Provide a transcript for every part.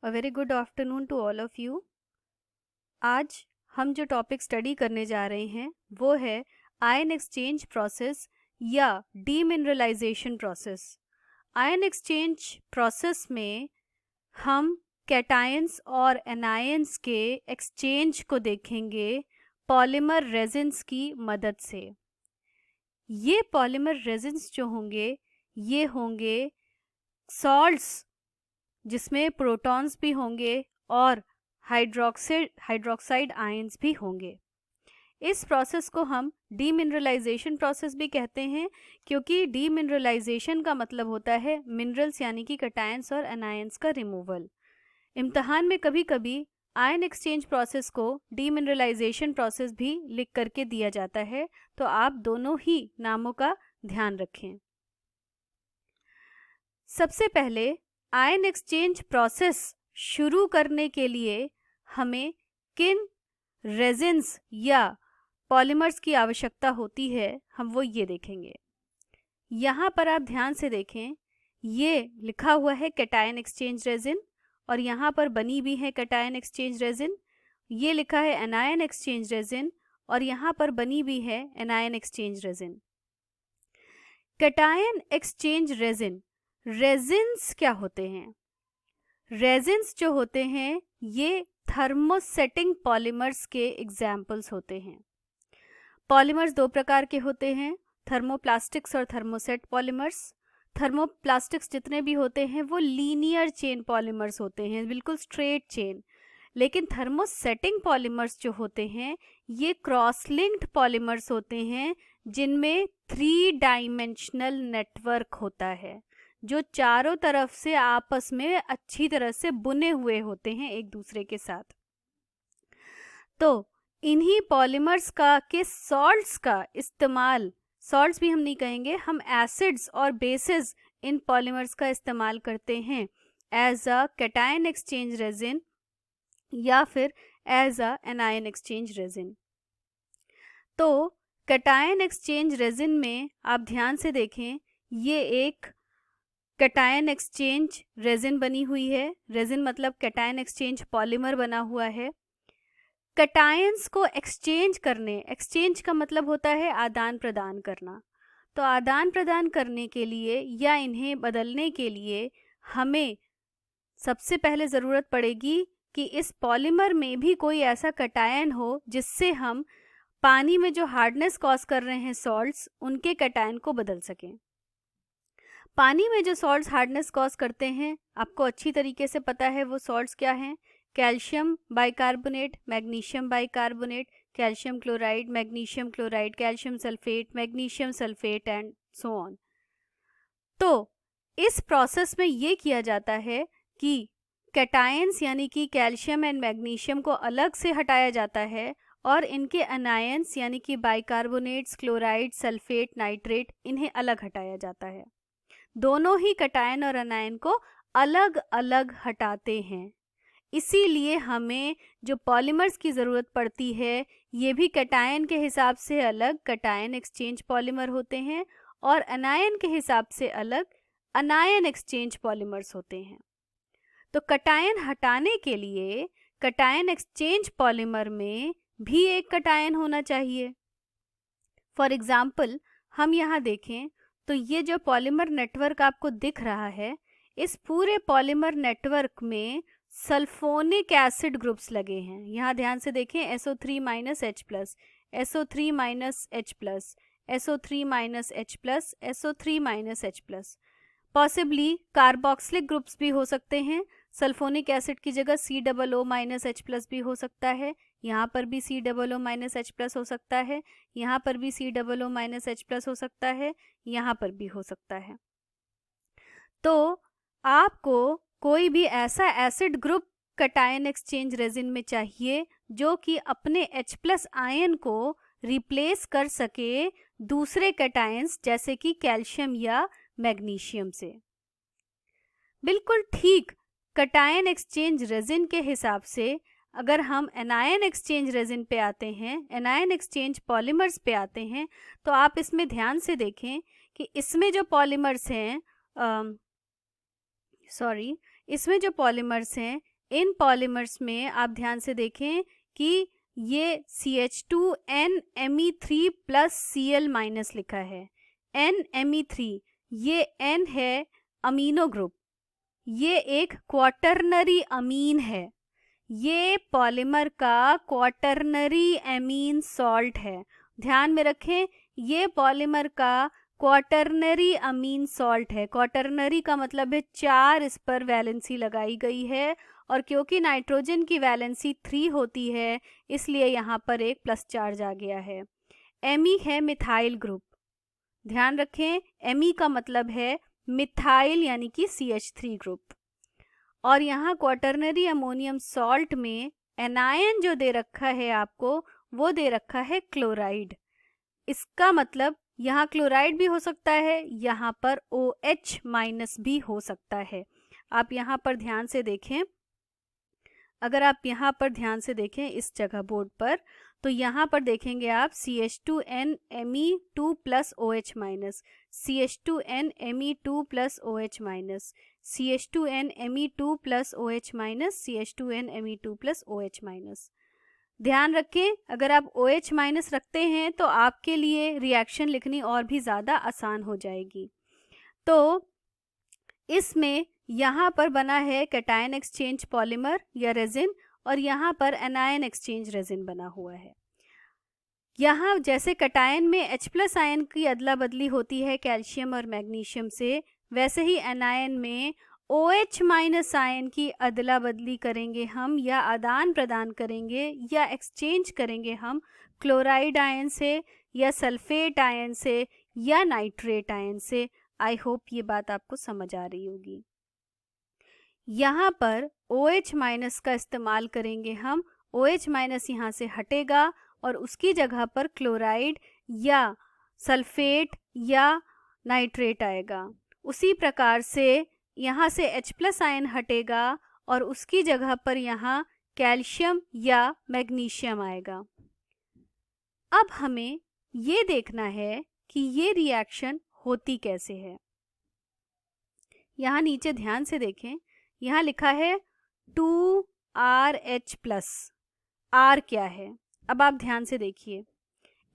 A very good afternoon to all of you. आज हम जो टॉपिक स्टडी करने जा रहे हैं वो है आयन एक्सचेंज प्रोसेस या demineralisation process. Ion exchange process में हम कैटायंस और एनायंस के एक्सचेंज को देखेंगे पॉलीमर रेजिन्स की मदद से। ये पॉलीमर रेजिन्स जो होंगे ये होंगे सॉल्ट्स जिसमें प्रोटॉन्स भी होंगे और हाइड्रोक्साइड आयंस भी होंगे। इस प्रोसेस को हम डीमिनरलाइजेशन प्रोसेस भी कहते हैं, क्योंकि डीमिनरलाइजेशन का मतलब होता है मिनरल्स यानी कि कैटायंस और एनायंस का रिमूवल। इम्तहान में कभी कभी आयन एक्सचेंज प्रोसेस को डीमिनरलाइजेशन प्रोसेस भी लिख करके दिया जाता है, तो आप दोनों ही नामों का ध्यान रखें। सबसे पहले आयन एक्सचेंज प्रोसेस शुरू करने के लिए हमें किन रेजिन्स या पॉलीमर्स की आवश्यकता होती है हम वो ये देखेंगे। यहाँ पर आप ध्यान से देखें, ये लिखा हुआ है कैटायन एक्सचेंज रेजिन और यहाँ पर बनी भी है कैटायन एक्सचेंज रेजिन। ये लिखा है एनायन एक्सचेंज रेजिन और यहाँ पर बनी भी है anion exchange resin. Cation exchange resin, resins क्या होते हैं? रेजिन्स जो होते हैं ये थर्मोसेटिंग पॉलीमर्स के एग्जाम्पल्स होते हैं। पॉलीमर्स दो प्रकार के होते हैं, थर्मोप्लास्टिक्स और थर्मोसेट पॉलीमर्स। थर्मोप्लास्टिक्स जितने भी होते हैं वो लीनियर चेन पॉलीमर्स होते हैं, बिल्कुल स्ट्रेट चेन। लेकिन थर्मोसेटिंग पॉलीमर्स जो होते हैं ये क्रॉस लिंक्ड पॉलीमर्स होते हैं, जिनमें 3 डायमेंशनल नेटवर्क होता है, जो चारों तरफ से आपस में अच्छी तरह से बुने हुए होते हैं एक दूसरे के साथ। तो इन्हीं पॉलीमर्स का के सॉल्ट्स का इस्तेमाल, सॉल्ट्स भी हम नहीं कहेंगे, हम एसिड्स और बेसिस इन पॉलीमर्स का इस्तेमाल करते हैं as a cation exchange resin या फिर as a anion exchange resin. तो कैटायन एक्सचेंज रेजिन में आप ध्यान से देखें, ये एक कैटायन एक्सचेंज रेजिन बनी हुई है। रेजिन मतलब कैटायन एक्सचेंज पॉलीमर बना हुआ है। कैटायंस को एक्सचेंज करने, एक्सचेंज का मतलब होता है आदान प्रदान करना। तो आदान प्रदान करने के लिए या इन्हें बदलने के लिए हमें सबसे पहले ज़रूरत पड़ेगी कि इस पॉलीमर में भी कोई ऐसा कैटायन हो जिससे हम पानी में जो हार्डनेस कॉज कर रहे हैं सॉल्ट्स, उनके कैटायन को बदल सकें। पानी में जो सॉल्ट्स हार्डनेस कॉज करते हैं आपको अच्छी तरीके से पता है वो सॉल्ट्स क्या हैं। Calcium bicarbonate, magnesium bicarbonate, calcium chloride, magnesium chloride, calcium sulphate, magnesium sulphate and so on. तो इस प्रोसेस में ये किया जाता है कि कैटायंस यानी कि कैल्शियम एंड मैग्नीशियम को अलग से हटाया जाता है और इनके अनायंस यानी कि बाइकार्बोनेट्स, क्लोराइड, सल्फेट, नाइट्रेट, इन्हें अलग हटाया जाता है। दोनों ही कैटायन और अनायन को अलग अलग हटाते हैं। इसीलिए हमें जो पॉलीमर्स की ज़रूरत पड़ती है ये भी कैटायन के हिसाब से अलग कैटायन एक्सचेंज पॉलीमर होते हैं और अनायन के हिसाब से अलग अनायन एक्सचेंज पॉलीमर्स होते हैं। तो कैटायन हटाने के लिए कैटायन एक्सचेंज पॉलीमर में भी एक कैटायन होना चाहिए। फॉर एग्जाम्पल हम यहाँ देखें तो ये जो पॉलीमर नेटवर्क आपको दिख रहा है, इस पूरे पॉलीमर नेटवर्क में सल्फोनिक एसिड ग्रुप्स लगे हैं। यहाँ ध्यान से देखें, SO3 minus H plus, SO3 minus H plus, SO3 minus H plus, SO3 minus H plus. Possibly carboxylic groups भी हो सकते हैं। सल्फोनिक एसिड की जगह COO माइनस H प्लस भी हो सकता है। यहाँ पर भी COO माइनस H प्लस हो सकता है, यहाँ पर भी COO माइनस H प्लस हो सकता है, यहाँ पर भी हो सकता है। तो आपको कोई भी ऐसा acid group cation exchange resin में चाहिए जो कि अपने H प्लस आयन को रिप्लेस कर सके दूसरे कैटायंस जैसे कि कैल्शियम या मैग्नीशियम से। बिल्कुल ठीक कैटायन एक्सचेंज रेजिन के हिसाब से अगर हम एनायन एक्सचेंज रेजिन पे आते हैं, एनायन एक्सचेंज पॉलीमर्स पे आते हैं, तो आप इसमें ध्यान से देखें कि इसमें जो पॉलीमर्स हैं इसमें जो पॉलीमर्स हैं इन पॉलीमर्स में आप ध्यान से देखें कि ये CH2NMe3 प्लस Cl माइनस लिखा है। NMe3 ये N है अमीनो ग्रुप, ये एक क्वाटरनरी अमीन है, ये पॉलीमर का क्वाटरनरी एमीन सॉल्ट है। ध्यान में रखें, ये पॉलीमर का क्वाटरनरी अमीन सॉल्ट है। क्वाटरनरी का मतलब है 4 इस पर वैलेंसी लगाई गई है, और क्योंकि नाइट्रोजन की वैलेंसी 3 होती है इसलिए यहाँ पर एक प्लस चार्ज आ गया है। एमी है मिथाइल ग्रुप। ध्यान रखें, एमी का मतलब है मिथाइल यानी कि CH3 ग्रुप। और यहाँ क्वाटरनरी अमोनियम सॉल्ट में एनायन जो दे रखा है आपको, वो दे रखा है क्लोराइड। इसका मतलब यहाँ क्लोराइड भी हो सकता है, यहाँ पर OH माइनस भी हो सकता है। आप यहाँ पर ध्यान से देखें, अगर आप यहाँ पर ध्यान से देखें इस जगह बोर्ड पर, तो यहाँ पर देखेंगे आप CH2NMe2 plus OH minus, CH2NMe2 plus OH minus, CH2NMe2 plus OH minus, CH2NMe2 plus OH minus. ध्यान रखें, अगर आप OH माइनस रखते हैं तो आपके लिए रिएक्शन लिखनी और भी ज़्यादा आसान हो जाएगी। तो इसमें यहाँ पर बना है कैटायन एक्सचेंज पॉलीमर या रेजिन, और यहाँ पर एनायन एक्सचेंज रेजिन बना हुआ है। यहाँ जैसे कैटायन में H+ आयन की अदला बदली होती है कैल्शियम और मैग्नीशियम से, वैसे ही एनायन में OH माइनस आयन की अदला बदली करेंगे हम, या आदान प्रदान करेंगे या एक्सचेंज करेंगे हम क्लोराइड आयन से या सल्फेट आयन से या नाइट्रेट आयन से। आई होप ये बात आपको समझ आ रही होगी। यहाँ पर OH माइनस का इस्तेमाल करेंगे हम, OH माइनस यहाँ से हटेगा और उसकी जगह पर क्लोराइड या सल्फेट या नाइट्रेट आएगा। उसी प्रकार से यहाँ से H+ आयन हटेगा और उसकी जगह पर यहाँ कैल्शियम या मैग्नीशियम आएगा। अब हमें ये देखना है कि ये रिएक्शन होती कैसे है। यहाँ नीचे ध्यान से देखें, यहाँ लिखा है 2RH+। R क्या है? अब आप ध्यान से देखिए,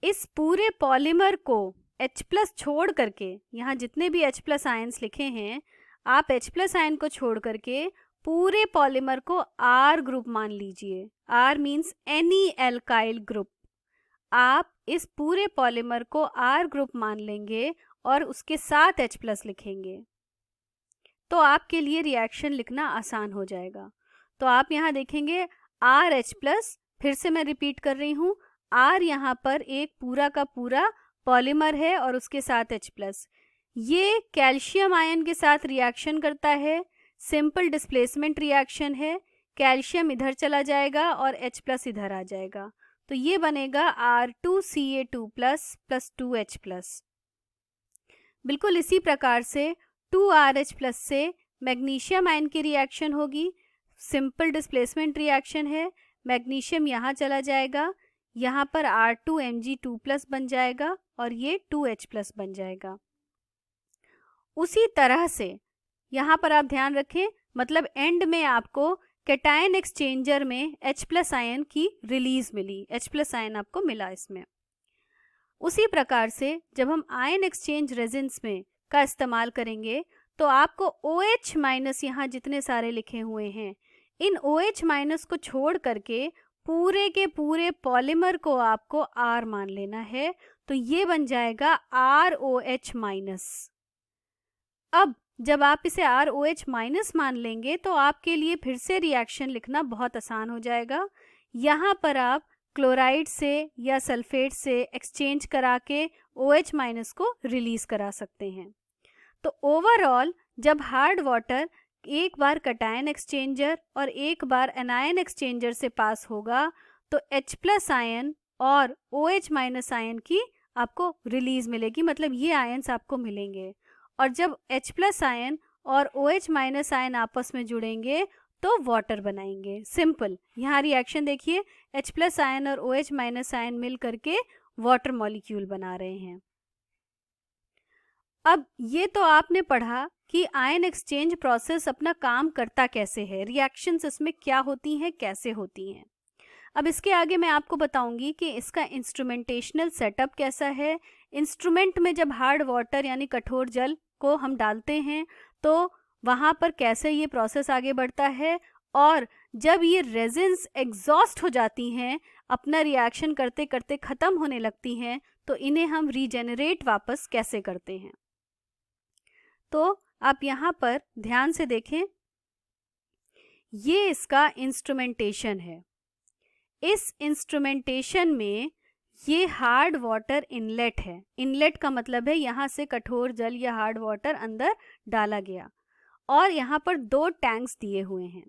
इस पूरे पॉलीमर को H+ छोड़ करके, यहाँ जितने भी H+ आयन्स लिखे हैं, आप H+ आयन को छोड़ करके पूरे पॉलीमर को R ग्रुप मान लीजिए। R means any alkyl group. आप इस पूरे पॉलीमर को R ग्रुप मान लेंगे और उसके साथ H+ लिखेंगे, तो आपके लिए रिएक्शन लिखना आसान हो जाएगा। तो आप यहाँ देखेंगे RH+, फिर से मैं रिपीट कर रही हूँ, R यहाँ पर एक पूरा का पूरा पॉलीमर है और उसके साथ H+। ये कैल्शियम आयन के साथ रिएक्शन करता है, सिंपल डिस्प्लेसमेंट रिएक्शन है। कैल्शियम इधर चला जाएगा और H+ इधर आ जाएगा, तो ये बनेगा R2Ca2+ प्लस 2H+। बिल्कुल इसी प्रकार से 2RH+ से मैग्नीशियम आयन की रिएक्शन होगी, सिंपल डिस्प्लेसमेंट रिएक्शन है। मैग्नीशियम यहाँ चला जाएगा, यहाँ पर R2Mg2+ बन जाएगा और ये 2H+ बन जाएगा। उसी तरह से यहाँ पर आप ध्यान रखें, मतलब एंड में आपको कैटायन एक्सचेंजर में H+ आयन की रिलीज मिली, H+ आयन आपको मिला इसमें। उसी प्रकार से जब हम आयन एक्सचेंज रेजिन्स में का इस्तेमाल करेंगे तो आपको OH माइनस यहाँ जितने सारे लिखे हुए हैं, इन OH माइनस को छोड़ करके पूरे के पूरे पॉलीमर को आपको R मान लेना है, तो ये बन जाएगा ROH माइनस। अब जब आप इसे ROH माइनस मान लेंगे तो आपके लिए फिर से रिएक्शन लिखना बहुत आसान हो जाएगा। यहाँ पर आप क्लोराइड से या सल्फेट से एक्सचेंज करा के OH माइनस को रिलीज करा सकते हैं। तो ओवरऑल जब हार्ड वाटर एक बार कैटायन एक्सचेंजर और एक बार एनायन एक्सचेंजर से पास होगा तो H+ आयन और OH माइनस आयन की आपको रिलीज मिलेगी, मतलब ये आयन्स आपको मिलेंगे। और जब H+ आयन और OH माइनस आयन आपस में जुड़ेंगे तो वाटर बनाएंगे। सिंपल, यहाँ रिएक्शन देखिए, H+ आयन और OH माइनस आयन मिल करके वाटर मॉलिक्यूल बना रहे हैं। अब ये तो आपने पढ़ा कि आयन एक्सचेंज प्रोसेस अपना काम करता कैसे है, रिएक्शंस इसमें क्या होती हैं, कैसे होती हैं। अब इसके आगे मैं आपको बताऊंगी कि इसका इंस्ट्रूमेंटेशनल सेटअप कैसा है। इंस्ट्रूमेंट में जब हार्ड वाटर यानी कठोर जल को हम डालते हैं तो वहाँ पर कैसे ये प्रोसेस आगे बढ़ता है, और जब ये रेजिन्स एग्जॉस्ट हो जाती हैं, अपना रिएक्शन करते करते ख़त्म होने लगती हैं, तो इन्हें हम रीजेनरेट वापस कैसे करते हैं। तो आप यहाँ पर ध्यान से देखें, ये इसका इंस्ट्रूमेंटेशन है। इस इंस्ट्रूमेंटेशन में ये हार्ड वाटर इनलेट है। इनलेट का मतलब है यहाँ से कठोर जल या हार्ड वाटर अंदर डाला गया, और यहाँ पर 2 टैंक्स दिए हुए हैं।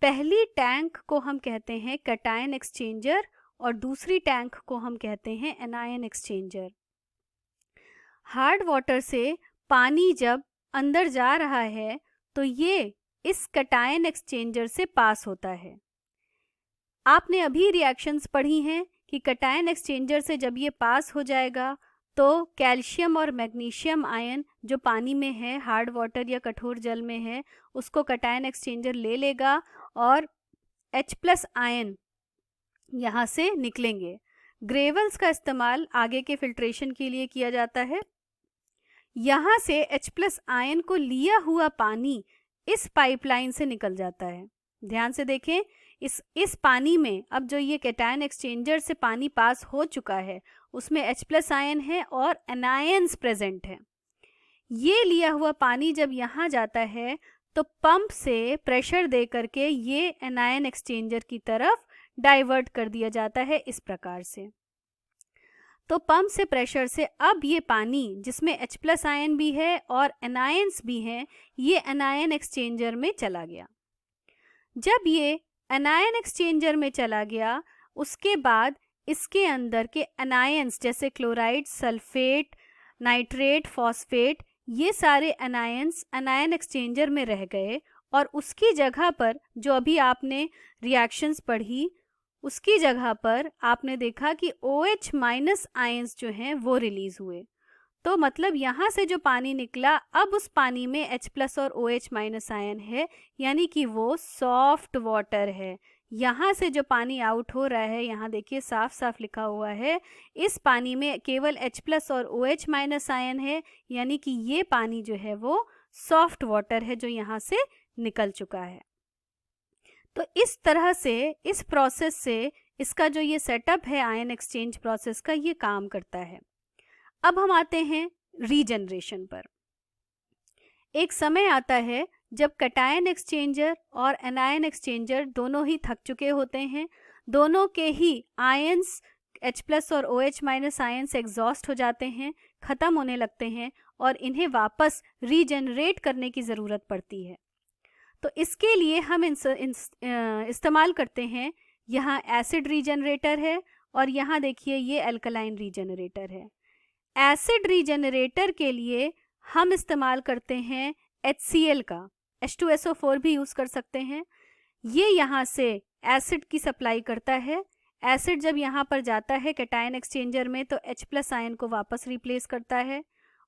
पहली टैंक को हम कहते हैं कैटायन एक्सचेंजर और दूसरी टैंक को हम कहते हैं एनायन एक्सचेंजर। हार्ड वाटर से पानी जब अंदर जा रहा है तो ये इस कैटायन एक्सचेंजर से पास होता है। आपने अभी रिएक्शंस पढ़ी हैं कि कैटायन एक्सचेंजर से जब ये पास हो जाएगा तो कैल्शियम और मैग्नीशियम आयन जो पानी में है, हार्ड वाटर या कठोर जल में है, उसको कैटायन एक्सचेंजर ले लेगा और H+ आयन यहाँ से निकलेंगे। ग्रेवल्स का इस्तेमाल आगे के फिल्ट्रेशन के लिए किया जाता है। यहाँ से H+ आयन को लिया हुआ पानी इस पाइपलाइन से निकल जाता है। ध्यान से देखें, इस पानी में अब जो ये कैटायन एक्सचेंजर से पानी पास हो चुका है उसमें H+ आयन है और एनायंस प्रेजेंट है। ये लिया हुआ पानी जब यहाँ जाता है तो पंप से प्रेशर दे करके ये एनायन एक्सचेंजर की तरफ डाइवर्ट कर दिया जाता है इस प्रकार से। तो पंप से प्रेशर से अब ये पानी जिसमें H+ आयन भी है और एनायंस भी हैं, ये एनायन एक्सचेंजर में चला गया। जब ये एनायन एक्सचेंजर में चला गया उसके बाद इसके अंदर के एनायंस जैसे क्लोराइड, सल्फेट, नाइट्रेट, फॉस्फेट, ये सारे एनायंस एनायन एक्सचेंजर में रह गए और उसकी जगह पर जो अभी आपने रिएक्शंस पढ़ी उसकी जगह पर आपने देखा कि OH- आयंस जो हैं वो रिलीज हुए। तो मतलब यहाँ से जो पानी निकला अब उस पानी में H+ और OH- आयन है, यानी कि वो सॉफ्ट वाटर है। यहाँ से जो पानी आउट हो रहा है, यहाँ देखिए साफ साफ लिखा हुआ है, इस पानी में केवल H+ और OH- आयन है, यानी कि ये पानी जो है वो सॉफ्ट वाटर है जो यहाँ से निकल चुका है। तो इस तरह से इस प्रोसेस से इसका जो ये सेटअप है आयन एक्सचेंज प्रोसेस का, ये काम करता है। अब हम आते हैं रीजनरेशन पर। एक समय आता है जब कैटायन एक्सचेंजर और एनायन एक्सचेंजर दोनों ही थक चुके होते हैं, दोनों के ही आयंस H+ और OH- आयंस एग्जॉस्ट हो जाते हैं, ख़त्म होने लगते हैं और इन्हें वापस रीजनरेट करने की ज़रूरत पड़ती है। तो इसके लिए हम इस्तेमाल करते हैं, यहाँ एसिड रीजनरेटर है और यहाँ देखिए ये अल्कलाइन रीजनरेटर है। एसिड रीजनरेटर के लिए हम इस्तेमाल करते हैं HCl का, H2SO4 भी यूज़ कर सकते हैं। ये यहाँ से एसिड की सप्लाई करता है। एसिड जब यहाँ पर जाता है कैटायन एक्सचेंजर में तो H+ आयन को वापस रिप्लेस करता है।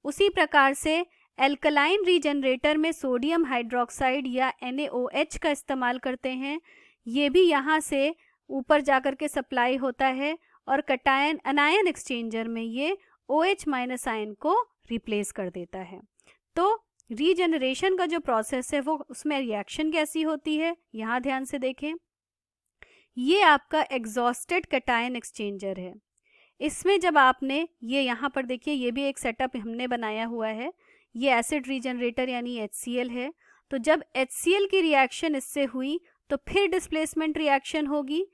उसी प्रकार से एल्कलाइन रीजनरेटर में सोडियम हाइड्रोक्साइड या NaOH का इस्तेमाल करते हैं। ये भी यहाँ से ऊपर जाकर के सप्लाई होता है और कैटायन एनायन एक्सचेंजर में ये OH- आयन को रिप्लेस कर देता है। तो रीजनरेशन का जो प्रोसेस है वो उसमें रिएक्शन कैसी होती है, यहाँ ध्यान से देखें। ये आपका एग्जॉस्टेड कैटायन एक्सचेंजर है। इसमें जब आपने ये यहाँ पर देखिए, ये भी एक सेटअप हमने बनाया हुआ है। ये एसिड रीजनरेटर यानी HCl है। तो जब HCl की रिएक्शन इससे हुई तो फिर डिस्प्लेसमेंट रिएक्शन होगी,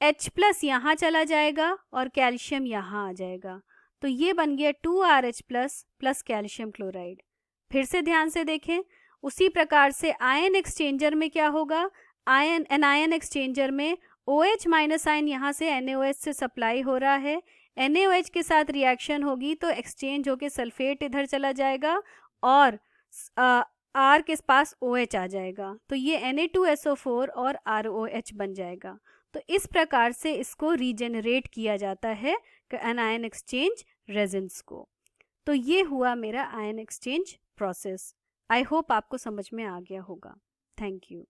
H+ यहाँ चला जाएगा और कैल्शियम यहाँ आ जाएगा। तो ये बन गया 2RH+ प्लस कैल्शियम क्लोराइड। फिर से ध्यान से देखें, उसी प्रकार से आयन एक्सचेंजर में क्या होगा, एनायन एक्सचेंजर में OH- आयन यहाँ से NaOH से सप्लाई हो रहा है, NaOH के साथ रिएक्शन होगी तो एक्सचेंज होके सल्फेट इधर चला जाएगा और R के पास OH आ जाएगा, तो ये Na2SO4 और ROH बन जाएगा। तो इस प्रकार से इसको रीजेनरेट किया जाता है एनायन एक्सचेंज रेजिन्स को। तो तो ये हुआ मेरा ion exchange process. I hope आपको समझ में आ गया होगा। Thank you.